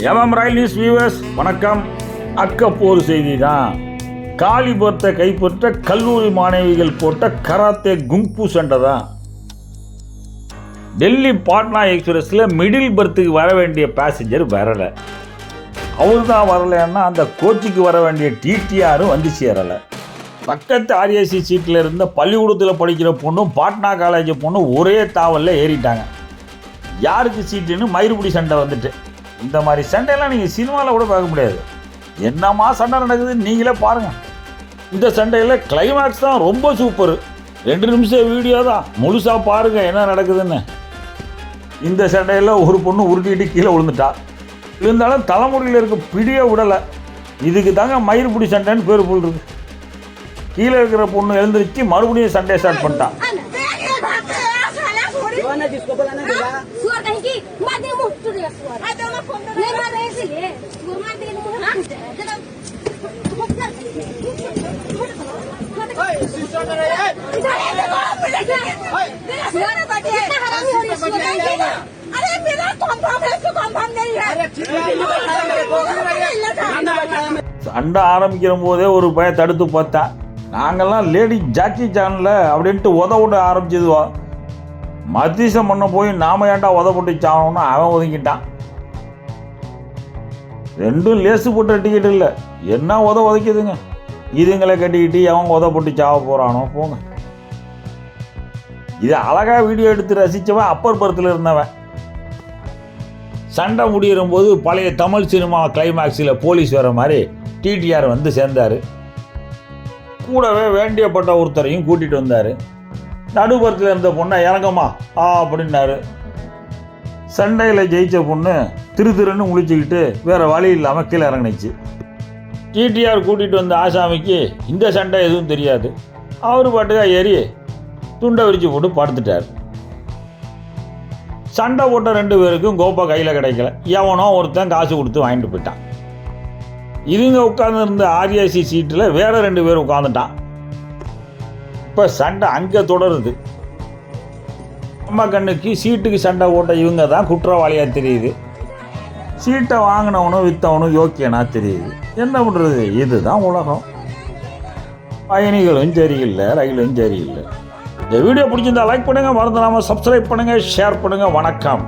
ரயில் news viewers வணக்கம். அக்கப்போர் செய்தி தான். காலிபத்தை கைப்பற்ற கல்லூரி மாணவிகள் போட்ட கராத்தே குங்ஃபு சண்டை தான். டெல்லி பாட்னா எக்ஸ்பிரஸில் மிடில் பர்த்துக்கு வர வேண்டிய பேசஞ்சர் வரலை. அவர் தான் வரலைன்னா அந்த கோச்சிக்கு வர வேண்டிய டிடிஆரும் வந்து சேரலை. பக்கத்து ஆர்ஏசி சீட்டில் இருந்த பள்ளிக்கூடத்தில் படிக்கிற பொண்ணும் பாட்னா காலேஜ் பொண்ணும் ஒரே தாவலில் ஏறிட்டாங்க. யாருக்கு சீட்டுன்னு மயிறுபடி சண்டை வந்துட்டு. இந்த மாதிரி சண்டையெல்லாம் நீங்கள் சினிமாவில் கூட பார்க்க முடியாது. என்னமா சண்டை நடக்குதுன்னு நீங்களே பாருங்கள். இந்த சண்டையில் கிளைமேக்ஸ் தான் ரொம்ப சூப்பர். 2 நிமிஷம் வீடியோ தான், முழுசாக பாருங்கள் என்ன நடக்குதுன்னு. இந்த சண்டையில் ஒரு பொண்ணு உருட்டிட்டு கீழே விழுந்துட்டா. இருந்தாலும் தலைமுறையில் இருக்க பிடியே விடலை. இதுக்கு தாங்க மயிறுபடி சண்டைன்னு பேர் போல் இருக்கு. கீழே இருக்கிற பொண்ணு எழுந்திரிச்சு மறுபடியும் சண்டையை ஸ்டார்ட் பண்ணிட்டான். சண்டை ஆரம்பிக்கிற போதே ஒரு பையன் தடுத்து பார்த்தா. நாங்கள்லாம் லேடி ஜாக்கி சேனலில் அப்படின்ட்டு உத ஆரம்பிச்சதுவா. மத்தியசம் பண்ண போய் நாம ஏன்டா உதப்பட்டு சாகணும்னு அவன் ஒதுங்கிட்டான். ரெண்டும் லேசு போட்ட டிக்கெட் இல்லை, என்ன உதைக்குதுங்க. இதுங்களை கட்டிக்கிட்டு அவன் உதப்பட்டு சாக போகிறானோ போங்க. இது அழகாக வீடியோ எடுத்து ரசித்தவன் அப்பர் பர்த்தில் இருந்தவன். சண்டை முடிகிற போது பழைய தமிழ் சினிமா கிளைமேக்ஸில் போலீஸ் வர மாதிரி டிடிஆர் வந்து சேர்ந்தார். கூடவே வேண்டியப்பட்ட ஒருத்தரையும் கூட்டிகிட்டு வந்தார். நடுபுறத்தில் இருந்த பொண்ணை இறங்கம்மா அப்படின்னாரு. சண்டையில் ஜெயித்த பொண்ணு திருன்னு முழிச்சுக்கிட்டு வேறு வழி இல்லாமல் கீழே இறங்கினுச்சு. டிடிஆர் கூட்டிகிட்டு வந்த ஆசாமிக்கு இந்த சண்டை எதுவும் தெரியாது. அவர் பாட்டுக்கா ஏறி துண்டை விரிச்சு போட்டு படுத்துட்டார். சண்டை போட்ட 2 பேருக்கும் கோப்பா கையில் கிடைக்கல. எவனோ ஒருத்தன் காசு கொடுத்து வாங்கிட்டு போயிட்டான். இதுங்க உட்காந்துருந்த ஆர்ஏசி சீட்டில் வேறு 2 பேர் உட்காந்துட்டான். இப்போ சண்டை அங்கே தொடருது. நம்ம கண்ணுக்கு சீட்டுக்கு சண்டை போட்ட இவங்க தான் குற்றவாளியாக தெரியுது. சீட்டை வாங்கினவனும் விற்றவனும் யோக்கியனா தெரியுது. என்ன பண்ணுறது, இதுதான் உலகம். பயணிகளும் சரியில்லை, ரயிலும் சரியில்லை. இந்த வீடியோ பிடிச்சிருந்தா லைக் பண்ணுங்கள், மறந்துடாமல் சப்ஸ்கிரைப் பண்ணுங்கள், ஷேர் பண்ணுங்கள். வணக்கம்.